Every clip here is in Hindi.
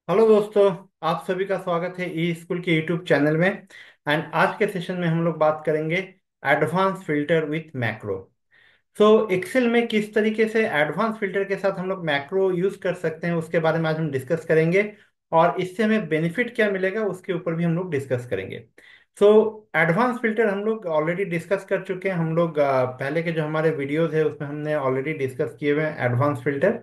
हेलो दोस्तों। आप सभी का स्वागत है ई स्कूल के यूट्यूब चैनल में। एंड आज के सेशन में हम लोग बात करेंगे advance filter with macro. So Excel में किस तरीके से एडवांस फिल्टर के साथ हम लोग मैक्रो यूज कर सकते हैं उसके बारे में आज हम डिस्कस करेंगे। और इससे हमें बेनिफिट क्या मिलेगा उसके ऊपर भी हम लोग डिस्कस करेंगे। सो एडवांस फिल्टर हम लोग ऑलरेडी डिस्कस कर चुके हैं। हम लोग पहले के जो हमारे वीडियोस है उसमें हमने ऑलरेडी डिस्कस किए हुए हैं एडवांस फिल्टर।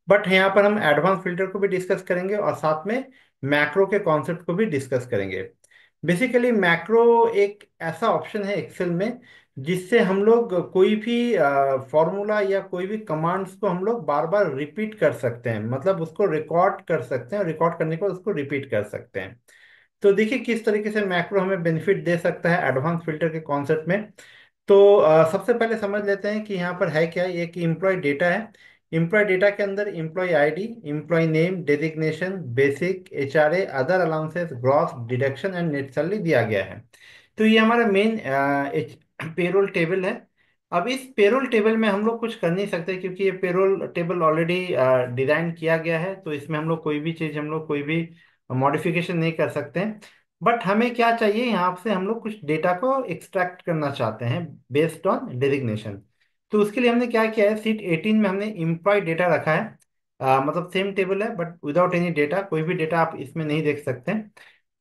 बट यहाँ पर हम एडवांस फिल्टर को भी डिस्कस करेंगे और साथ में मैक्रो के कॉन्सेप्ट को भी डिस्कस करेंगे। बेसिकली मैक्रो एक ऐसा ऑप्शन है एक्सेल में जिससे हम लोग कोई भी फॉर्मूला या कोई भी कमांड्स को हम लोग बार बार रिपीट कर सकते हैं, मतलब उसको रिकॉर्ड कर सकते हैं और रिकॉर्ड करने के बाद उसको रिपीट कर सकते हैं। तो देखिए किस तरीके से मैक्रो हमें बेनिफिट दे सकता है एडवांस फिल्टर के कॉन्सेप्ट में। तो सबसे पहले समझ लेते हैं कि यहाँ पर है क्या। ये कि एम्प्लॉय डेटा है। एम्प्लॉय डेटा के अंदर employ ID, employ name, designation, basic, HRA, other allowances, gross, deduction and net salary दिया गया है। तो ये हमारा मेन पेरोल टेबल है। अब इस पेरोल टेबल में हम लोग कुछ कर नहीं सकते क्योंकि ये पेरोल टेबल ऑलरेडी डिजाइन किया गया है, तो इसमें हम लोग कोई भी चीज़, हम लोग कोई भी मॉडिफिकेशन नहीं कर सकते हैं। बट हमें क्या चाहिए, यहाँ से हम लोग कुछ डेटा को एक्सट्रैक्ट करना चाहते हैं बेस्ड ऑन डेजिग्नेशन। तो उसके लिए हमने क्या किया है, सीट 18 में हमने एम्प्लॉय डेटा रखा है। मतलब सेम टेबल है बट विदाउट एनी डेटा, कोई भी डेटा आप इसमें नहीं देख सकते।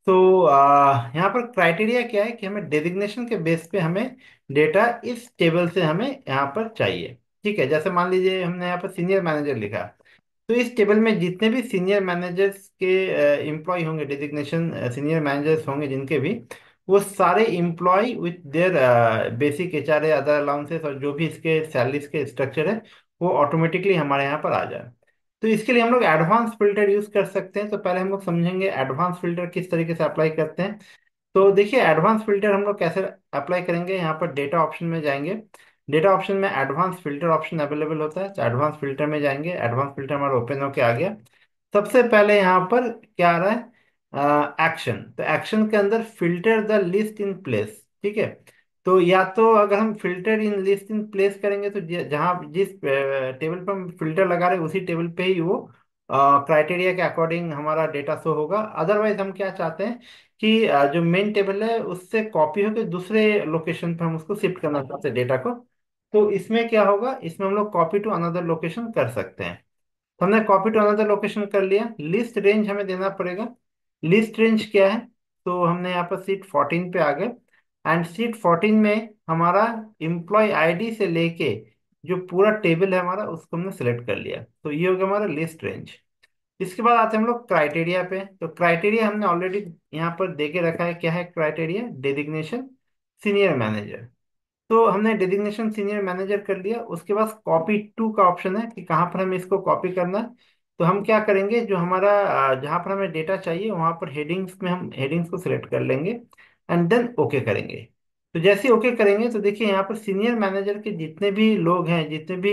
तो यहाँ पर क्राइटेरिया क्या है कि हमें डेजिग्नेशन के बेस पे हमें डेटा इस टेबल से हमें यहाँ पर चाहिए। ठीक है, जैसे मान लीजिए हमने यहाँ पर सीनियर मैनेजर लिखा, तो इस टेबल में जितने भी सीनियर मैनेजर्स के एम्प्लॉय होंगे, डेजिग्नेशन सीनियर मैनेजर्स होंगे जिनके भी, वो सारे employ with their basic HRA, other allowances और जो भी इसके सैलरीज के स्ट्रक्चर है वो ऑटोमेटिकली हमारे यहाँ पर आ जाए। तो इसके लिए हम लोग एडवांस फिल्टर यूज कर सकते हैं। तो पहले हम लोग समझेंगे एडवांस फिल्टर किस तरीके से अप्लाई करते हैं। तो देखिए एडवांस फिल्टर हम लोग कैसे अप्लाई करेंगे, यहाँ पर डेटा ऑप्शन में जाएंगे। डेटा ऑप्शन में एडवांस फिल्टर ऑप्शन अवेलेबल होता है, तो एडवांस फिल्टर में जाएंगे। एडवांस फिल्टर हमारा ओपन होके आ गया। सबसे पहले यहाँ पर क्या आ रहा है, एक्शन। तो एक्शन के अंदर filter the list in place. ठीक है, तो या तो अगर हम filter in list in place करेंगे तो जहाँ जिस टेबल पर हम फिल्टर लगा रहे हैं उसी टेबल पे ही वो क्राइटेरिया के अकॉर्डिंग हमारा डेटा शो होगा। अदरवाइज हम क्या चाहते हैं कि जो मेन टेबल है उससे कॉपी होकर दूसरे लोकेशन पे हम उसको शिफ्ट करना चाहते हैं डेटा को। तो इसमें क्या होगा, इसमें हम लोग कॉपी टू अनदर लोकेशन कर सकते हैं। तो हमने कॉपी टू अनदर लोकेशन कर लिया। लिस्ट रेंज हमें देना पड़ेगा। लिस्ट रेंज क्या है, तो हमने यहाँ पर सीट 14 पे आ गए। एंड सीट 14 में हमारा एम्प्लॉय आईडी से लेके जो पूरा टेबल है हमारा उसको हमने सेलेक्ट कर लिया। तो ये हो गया हमारा लिस्ट रेंज। इसके बाद आते हैं हम लोग क्राइटेरिया पे। तो क्राइटेरिया हमने ऑलरेडी यहाँ पर दे के रखा है। क्या है क्राइटेरिया, डेजिग्नेशन सीनियर मैनेजर। तो हमने डेजिग्नेशन सीनियर मैनेजर कर लिया। उसके बाद कॉपी टू का ऑप्शन है कि कहाँ पर हमें इसको कॉपी करना है। तो हम क्या करेंगे, जो हमारा जहाँ पर हमें डेटा चाहिए वहाँ पर हेडिंग्स में हम हेडिंग्स को सिलेक्ट कर लेंगे एंड देन ओके करेंगे। तो जैसे ओके करेंगे तो देखिए यहाँ पर सीनियर मैनेजर के जितने भी लोग हैं, जितने भी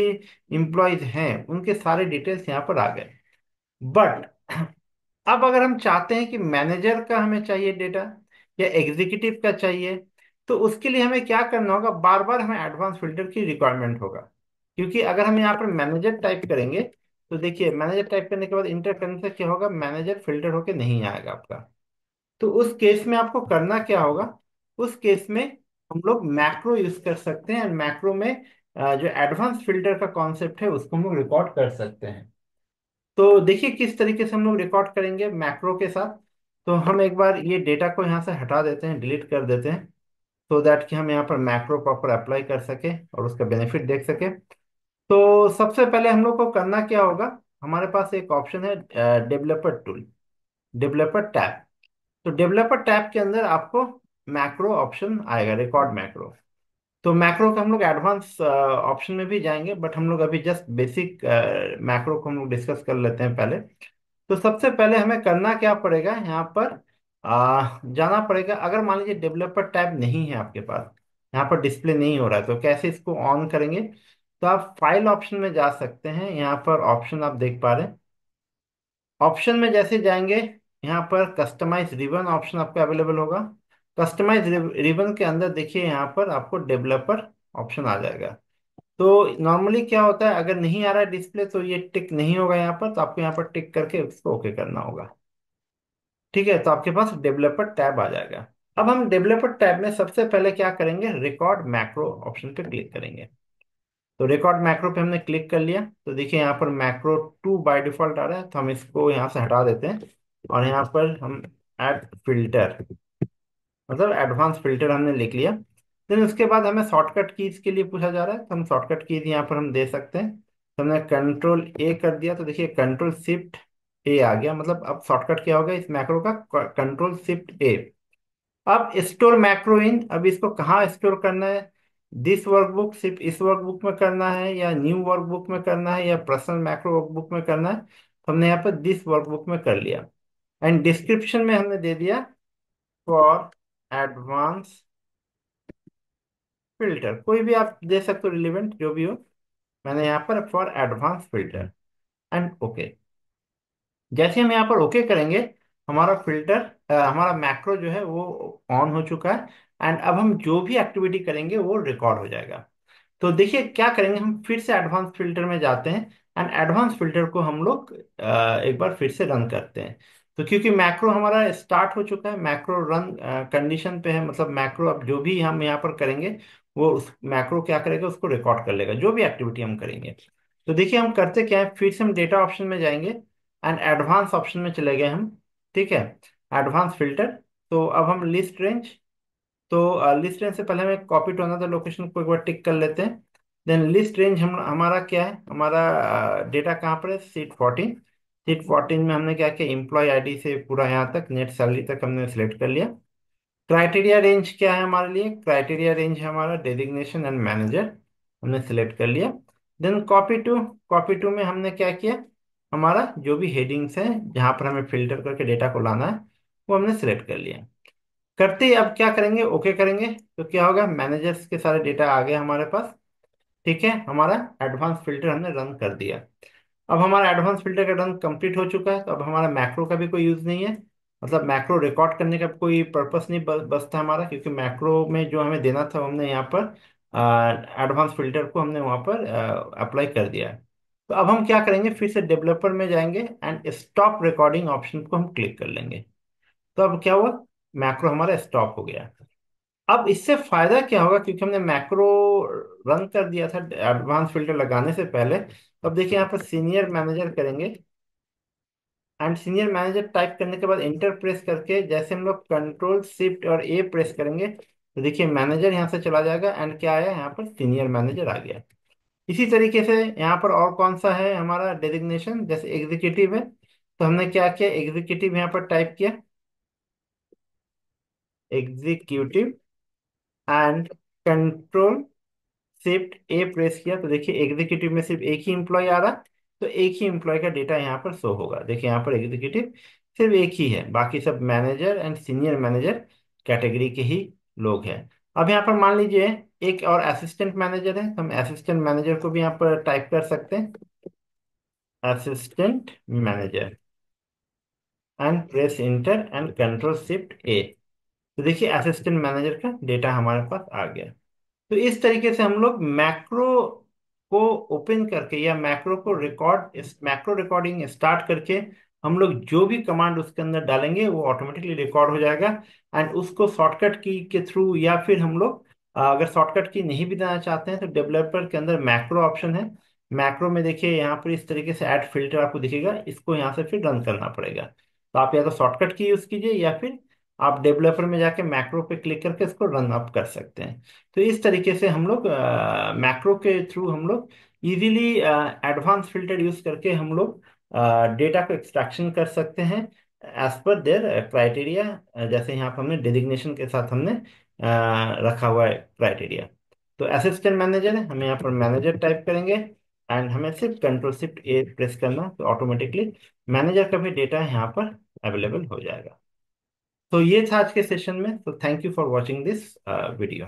इम्प्लॉयज हैं, उनके सारे डिटेल्स यहाँ पर आ गए। बट अब अगर हम चाहते हैं कि मैनेजर का हमें चाहिए डेटा या एग्जीक्यूटिव का चाहिए, तो उसके लिए हमें क्या करना होगा, बार बार हमें एडवांस फिल्टर की रिक्वायरमेंट होगा। क्योंकि अगर हम यहाँ पर मैनेजर टाइप करेंगे तो देखिए मैनेजर टाइप करने के बाद इंटर करने से क्या होगा, मैनेजर फिल्टर होके नहीं आएगा आपका। तो उस केस में आपको करना क्या होगा, उस केस में हम लोग मैक्रो यूज कर सकते हैं। मैक्रो में जो एडवांस फिल्टर का कॉन्सेप्ट है उसको हम लोग रिकॉर्ड कर सकते हैं। तो देखिए किस तरीके से हम लोग रिकॉर्ड करेंगे मैक्रो के साथ। तो हम एक बार ये डेटा को यहाँ से हटा देते हैं, डिलीट कर देते हैं, सो दैट कि हम यहाँ पर मैक्रो प्रॉपर अप्लाई कर सके और उसका बेनिफिट देख सके। तो सबसे पहले हम लोग को करना क्या होगा, हमारे पास एक ऑप्शन है डेवलपर टूल, डेवलपर टैब। तो डेवलपर टैब के अंदर आपको मैक्रो ऑप्शन आएगा, रिकॉर्ड मैक्रो। तो मैक्रो का हम लोग एडवांस ऑप्शन में भी जाएंगे, बट हम लोग अभी जस्ट बेसिक मैक्रो को हम लोग डिस्कस कर लेते हैं पहले। तो सबसे पहले हमें करना क्या पड़ेगा, यहाँ पर जाना पड़ेगा। अगर मान लीजिए डेवलपर टैब नहीं है आपके पास, यहाँ पर डिस्प्ले नहीं हो रहा है, तो कैसे इसको ऑन करेंगे। तो आप फाइल ऑप्शन में जा सकते हैं। यहाँ पर ऑप्शन आप देख पा रहे हैं। ऑप्शन में जैसे जाएंगे, यहाँ पर कस्टमाइज रिबन ऑप्शन आपको अवेलेबल होगा। कस्टमाइज रिबन के अंदर देखिए यहाँ पर आपको डेवलपर ऑप्शन आ जाएगा। तो नॉर्मली क्या होता है, अगर नहीं आ रहा है डिस्प्ले तो ये टिक नहीं होगा यहाँ पर, तो आपको यहाँ पर टिक करके उसको ओके करना होगा। ठीक है, तो आपके पास डेवलपर टैब आ जाएगा। अब हम डेवलपर टैब में सबसे पहले क्या करेंगे, रिकॉर्ड मैक्रो ऑप्शन पे क्लिक करेंगे। तो रिकॉर्ड मैक्रो पे हमने क्लिक कर लिया, तो देखिए यहाँ पर मैक्रो 2 बाय डिफॉल्ट आ रहा है, तो हम इसको यहाँ से हटा देते हैं। और यहाँ पर हम ऐड फिल्टर, मतलब एडवांस फिल्टर हमने लिख लिया। देन उसके बाद हमें शॉर्टकट कीज के लिए पूछा जा रहा है, तो हम शॉर्टकट कीज यहाँ पर हम दे सकते हैं। तो हमने कंट्रोल ए कर दिया, तो देखिए कंट्रोल शिफ्ट ए आ गया, मतलब अब शॉर्टकट क्या होगा इस मैक्रो का, कंट्रोल शिफ्ट ए। अब स्टोर मैक्रो इन, अब इसको कहाँ स्टोर करना है, दिस वर्कबुक सिर्फ इस वर्कबुक में करना है, या न्यू वर्कबुक में करना है, या पर्सनल मैक्रो वर्कबुक में करना है। तो हमने यहाँ पर दिस वर्कबुक में कर लिया। एंड डिस्क्रिप्शन में हमने दे दिया फॉर एडवांस फिल्टर, कोई भी आप दे सकते हो, रिलेवेंट जो भी हो। मैंने यहाँ पर for advance filter and okay. जैसे हम यहाँ पर ओके करेंगे, हमारा फिल्टर, हमारा मैक्रो जो है वो ऑन हो चुका है। एंड अब हम जो भी एक्टिविटी करेंगे वो रिकॉर्ड हो जाएगा। तो देखिए क्या करेंगे, हम फिर से एडवांस फिल्टर में जाते हैं। एंड एडवांस फिल्टर को हम लोग एक बार फिर से रन करते हैं। तो क्योंकि मैक्रो हमारा स्टार्ट हो चुका है, मैक्रो रन कंडीशन पे है, मतलब मैक्रो अब जो भी हम यहाँ पर करेंगे वो उस मैक्रो क्या करेगा, उसको रिकॉर्ड कर लेगा जो भी एक्टिविटी हम करेंगे। तो देखिए हम करते क्या है, फिर से हम डेटा ऑप्शन में जाएंगे एंड एडवांस ऑप्शन में चले गए हम। ठीक है, एडवांस फिल्टर। तो अब हम लिस्ट रेंज, तो लिस्ट रेंज से पहले हम एक कॉपी टू अनदर लोकेशन को एक बार टिक कर लेते हैं। देन लिस्ट रेंज हम हमारा क्या है, हमारा डेटा कहाँ पर है, सीट 14 में हमने क्या किया, एम्प्लॉय आईडी से पूरा यहाँ तक नेट सैलरी तक हमने सिलेक्ट कर लिया। क्राइटेरिया रेंज क्या है हमारे लिए, क्राइटेरिया रेंज है हमारा डेजिग्नेशन एंड मैनेजर, हमने सिलेक्ट कर लिया। देन कॉपी टू में हमने क्या किया, हमारा जो भी हेडिंग्स है जहाँ पर हमें फिल्टर करके डेटा को लाना है वो हमने सिलेक्ट कर लिया। करते ही अब क्या करेंगे, ओके करेंगे, तो क्या होगा, मैनेजर्स के सारे डेटा आ गए हमारे पास। ठीक है, हमारा एडवांस फिल्टर हमने रन कर दिया। अब हमारा एडवांस फिल्टर का रन कंप्लीट हो चुका है, तो अब हमारा मैक्रो का भी कोई यूज नहीं है, मतलब मैक्रो रिकॉर्ड करने का कोई पर्पस नहीं बचता हमारा, क्योंकि मैक्रो में जो हमें देना था वो हमने यहाँ पर एडवांस फिल्टर को हमने वहाँ पर अप्लाई कर दिया है। तो अब हम क्या करेंगे, फिर से डेवलपर में जाएंगे एंड स्टॉप रिकॉर्डिंग ऑप्शन को हम क्लिक कर लेंगे। तो अब क्या हुआ, मैक्रो हमारा स्टॉप हो गया। अब इससे फायदा क्या होगा, क्योंकि हमने मैक्रो रन कर दिया था एडवांस फिल्टर लगाने से पहले। तो अब देखिए यहाँ पर सीनियर मैनेजर करेंगे, एंड सीनियर मैनेजर टाइप करने के बाद इंटर प्रेस करके जैसे हम लोग कंट्रोल शिफ्ट और ए प्रेस करेंगे, तो देखिए मैनेजर यहाँ से चला जाएगा एंड क्या आया, यहाँ पर सीनियर मैनेजर आ गया। इसी तरीके से यहाँ पर और कौन सा है हमारा डेजिग्नेशन, जैसे एग्जीक्यूटिव है, तो हमने क्या किया, एग्जीक्यूटिव यहाँ पर टाइप किया, executive and control shift A press किया, तो देखिए एग्जीक्यूटिव में सिर्फ एक ही एम्प्लॉय आ रहा, तो एक ही एम्प्लॉय का डेटा यहाँ पर शो होगा। देखिए यहाँ पर एग्जीक्यूटिव सिर्फ एक ही है, बाकी सब manager and senior manager category के ही लोग हैं। अब यहाँ पर मान लीजिए एक और असिस्टेंट मैनेजर है, तो हम असिस्टेंट मैनेजर को भी यहाँ पर टाइप कर सकते हैं, assistant manager and press inter and control shift ए। तो देखिए असिस्टेंट मैनेजर का डेटा हमारे पास आ गया। तो इस तरीके से हम लोग मैक्रो को ओपन करके या मैक्रो को रिकॉर्ड, इस मैक्रो रिकॉर्डिंग स्टार्ट करके हम लोग जो भी कमांड उसके अंदर डालेंगे वो ऑटोमेटिकली रिकॉर्ड हो जाएगा। एंड उसको शॉर्टकट की के थ्रू, या फिर हम लोग अगर शॉर्टकट की नहीं भी देना चाहते हैं तो डेवलपर के अंदर मैक्रो ऑप्शन है। मैक्रो में देखिए यहाँ पर इस तरीके से ऐड फिल्टर आपको दिखेगा, इसको यहाँ से फिर रन करना पड़ेगा। तो आप या तो शॉर्टकट की यूज कीजिए, या फिर आप डेवलपर में जाके मैक्रो पे क्लिक करके इसको रन अप कर सकते हैं। तो इस तरीके से हम लोग मैक्रो के थ्रू हम लोग इजीली एडवांस फिल्टर यूज करके हम लोग डेटा को एक्सट्रैक्शन कर सकते हैं एज पर देयर क्राइटेरिया। जैसे यहाँ पर हमने डेजिग्नेशन के साथ हमने रखा हुआ है क्राइटेरिया। तो असिस्टेंट मैनेजर है, हमें यहाँ पर मैनेजर टाइप करेंगे एंड हमें सिर्फ कंट्रोल शिफ्ट ए प्रेस करना, तो ऑटोमेटिकली मैनेजर का भी डेटा यहाँ पर अवेलेबल हो जाएगा। तो ये था आज के सेशन में, तो thank you for watching this video.